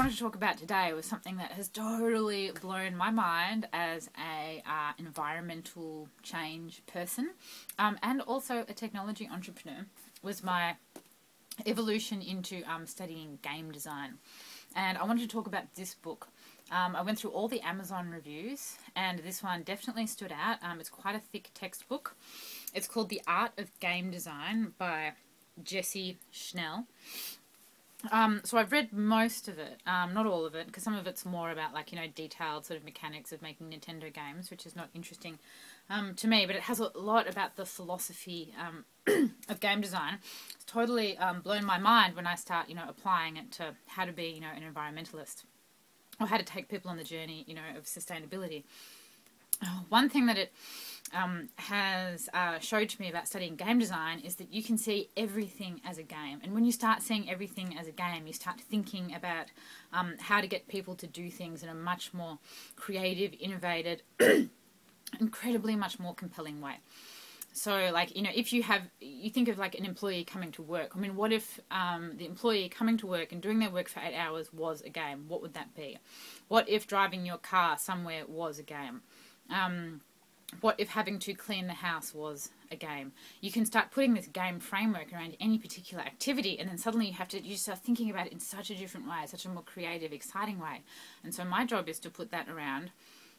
wanted to talk about today was something that has totally blown my mind as a environmental change person, and also a technology entrepreneur, was my evolution into studying game design. And I wanted to talk about this book. I went through all the Amazon reviews, and this one definitely stood out. It's quite a thick textbook. It's called The Art of Game Design by Jesse Schell. So I've read most of it, not all of it, because some of it's more about, like, you know, detailed sort of mechanics of making Nintendo games, which is not interesting to me, but it has a lot about the philosophy of game design. It's totally blown my mind when I start, you know, applying it to how to be, you know, an environmentalist, or how to take people on the journey, you know, of sustainability. One thing that it has showed to me about studying game design is that you can see everything as a game. And when you start seeing everything as a game, you start thinking about how to get people to do things in a much more creative, innovative, incredibly much more compelling way. So, like, you know, if you think of like an employee coming to work. I mean, what if the employee coming to work and doing their work for 8 hours was a game? What would that be? What if driving your car somewhere was a game? What if having to clean the house was a game? You can start putting this game framework around any particular activity, and then suddenly you start thinking about it in such a different way, such a more creative, exciting way. And so my job is to put that around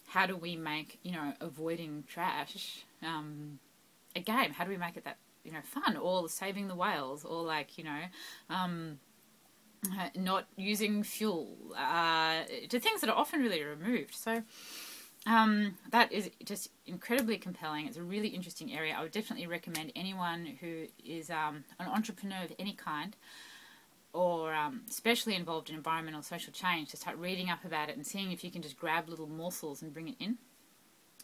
how do we make, you know, avoiding trash a game? How do we make it that, you know, fun, or saving the whales, or, like, you know, not using fuel, to things that are often really removed. So that is just incredibly compelling. It's a really interesting area. I would definitely recommend anyone who is an entrepreneur of any kind, or especially involved in environmental social change, to start reading up about it and seeing if you can just grab little morsels and bring it in.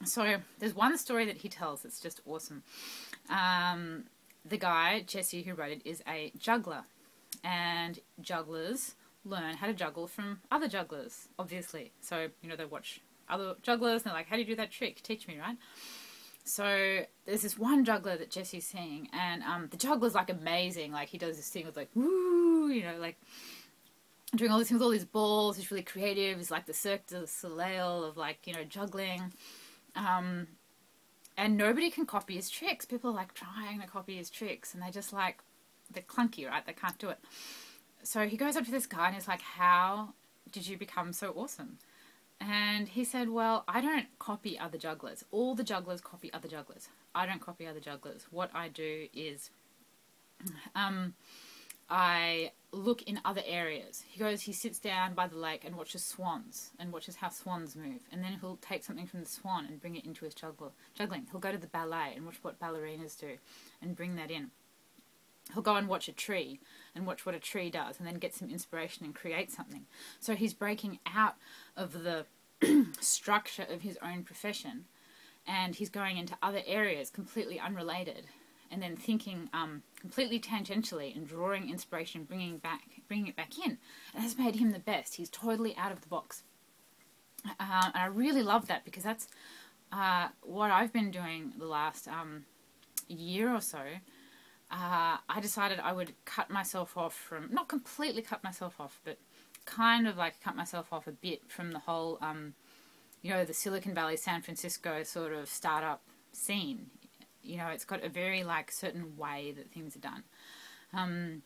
So there's one story that he tells that's just awesome. The guy, Jesse, who wrote it, is a juggler. And jugglers learn how to juggle from other jugglers, obviously. So, you know, they watch other jugglers and they're like, how do you do that trick? Teach me, right? So there's this one juggler that Jesse's seeing, and the juggler's, like, amazing. Like, he does this thing with, like, woo, you know, like, doing all this thing with all these balls. He's really creative. He's like the Cirque du Soleil of, like, you know, juggling. And nobody can copy his tricks. People are, like, trying to copy his tricks, and they're just, like, they're clunky, right? They can't do it. So he goes up to this guy and he's like, how did you become so awesome? And he said, well, I don't copy other jugglers. All the jugglers copy other jugglers. I don't copy other jugglers. What I do is I look in other areas. He goes, he sits down by the lake and watches swans, and watches how swans move. And then he'll take something from the swan and bring it into his juggling. He'll go to the ballet and watch what ballerinas do and bring that in. He'll go and watch a tree and watch what a tree does, and then get some inspiration and create something. So he's breaking out of the structure of his own profession, and he's going into other areas completely unrelated, and then thinking completely tangentially and drawing inspiration, bringing it back in. And that's made him the best. He's totally out of the box. And I really love that, because that's what I've been doing the last year or so. I decided I would cut myself off from, not completely cut myself off, but kind of like cut myself off a bit from the whole, you know, the Silicon Valley, San Francisco sort of startup scene. You know, it's got a very, like, certain way that things are done. And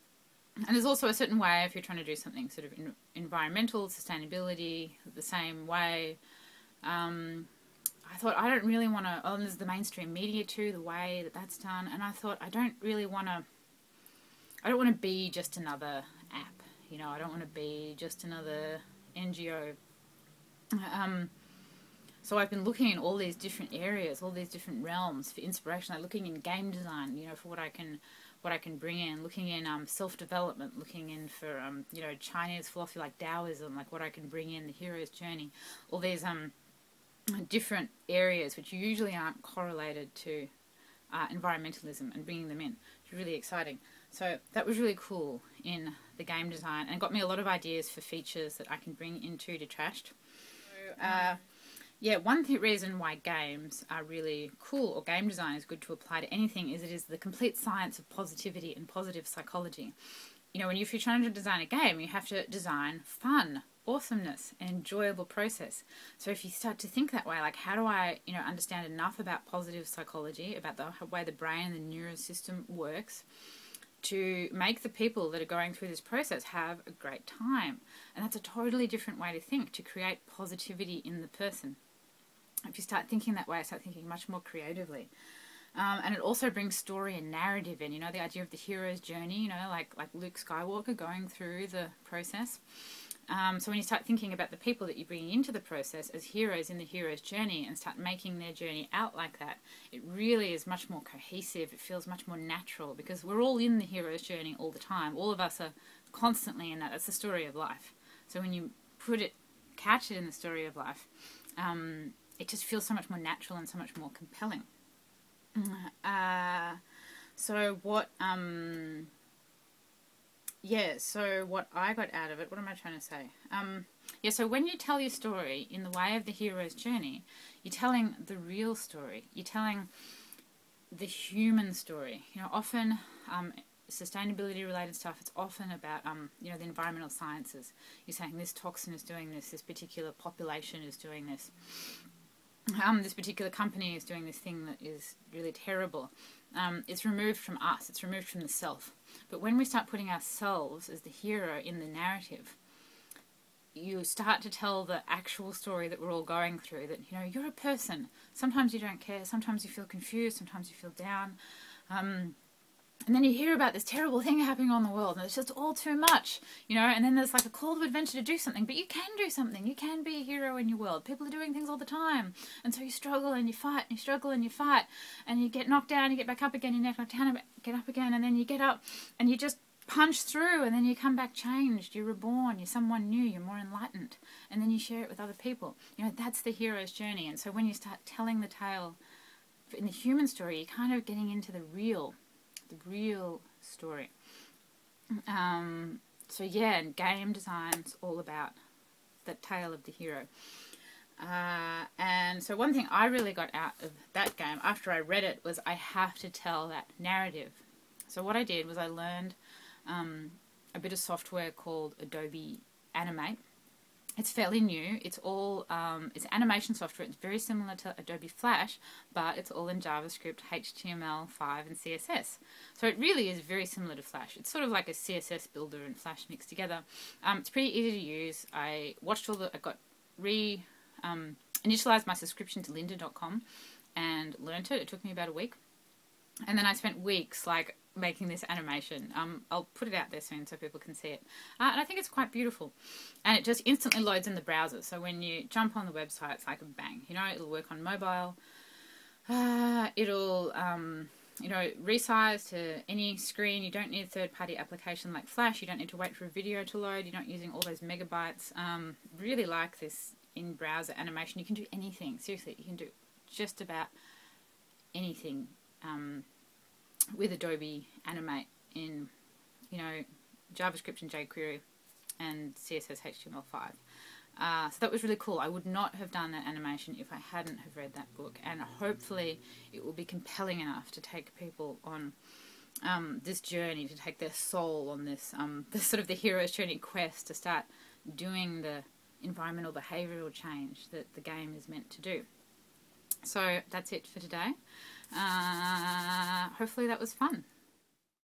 there's also a certain way if you're trying to do something sort of environmental, sustainability, the same way. I thought, I don't really want to, there's the mainstream media too, the way that that's done, and I thought, I don't want to be just another app, you know, I don't want to be just another NGO. So I've been looking in all these different areas, all these different realms for inspiration, like looking in game design, you know, for what I can bring in, looking in self-development, looking in for, you know, Chinese philosophy like Taoism, like what I can bring in, the hero's journey, all these different areas which usually aren't correlated to environmentalism, and bringing them in. It's really exciting. So that was really cool in the game design, and it got me a lot of ideas for features that I can bring into Detrashed. So, yeah, one reason why games are really cool, or game design is good to apply to anything, is it is the complete science of positivity and positive psychology. You know, if you're trying to design a game, you have to design fun, awesomeness, an enjoyable process. So if you start to think that way, like, how do I, understand enough about positive psychology, about the way the brain and the nervous system works, to make the people that are going through this process have a great time? And that's a totally different way to think, to create positivity in the person. If you start thinking that way, start thinking much more creatively. And it also brings story and narrative in, the idea of the hero's journey, like Luke Skywalker going through the process. So when you start thinking about the people that you bring into the process as heroes in the hero's journey and start making their journey out like that, it really is much more cohesive. It feels much more natural, because we're all in the hero's journey all the time. All of us are constantly in that. That's the story of life. So when you catch it in the story of life, it just feels so much more natural and so much more compelling. So what I got out of it, what am I trying to say? So when you tell your story in the way of the hero's journey, you're telling the real story. You're telling the human story. Often sustainability related stuff, it's often about the environmental sciences. You're saying this toxin is doing this particular population is doing this. This particular company is doing this thing that is really terrible. It's removed from us. It's removed from the self. But when we start putting ourselves as the hero in the narrative, you start to tell the actual story that we're all going through, that, you're a person. Sometimes you don't care. Sometimes you feel confused. Sometimes you feel down. And then you hear about this terrible thing happening on the world, and it's just all too much, and then there's like a call to adventure to do something, but you can do something. You can be a hero in your world. People are doing things all the time, and so you struggle and you fight, and you struggle and you fight, and you get knocked down, you get back up again, you get knocked down, get up again, and then you get up, and you just punch through, and then you come back changed. You're reborn. You're someone new. You're more enlightened, and then you share it with other people. That's the hero's journey. And so when you start telling the tale in the human story, you're kind of getting into the real story. And game design's all about the tale of the hero. And so one thing I really got out of that game after I read it was I have to tell that narrative. So what I did was I learned a bit of software called Adobe Animate. It's fairly new. It's all it's animation software. It's very similar to Adobe Flash, but it's all in JavaScript, HTML5, and CSS. So it really is very similar to Flash. It's sort of like a CSS builder and Flash mixed together. It's pretty easy to use. I got initialized my subscription to lynda.com and learnt it. It took me about a week. And then I spent weeks making this animation. I'll put it out there soon so people can see it. And I think it's quite beautiful. And it just instantly loads in the browser. So when you jump on the website, it's like a bang. It'll work on mobile. It'll, resize to any screen. You don't need a third-party application like Flash. You don't need to wait for a video to load. You're not using all those megabytes. Really like this in-browser animation. You can do anything. Seriously, you can do just about anything with Adobe Animate in, JavaScript and jQuery and CSS HTML5. So that was really cool. I would not have done that animation if I hadn't have read that book, and hopefully it will be compelling enough to take people on this journey, to take their soul on this sort of the hero's journey quest to start doing the environmental behavioural change that the game is meant to do. So that's it for today. Hopefully that was fun.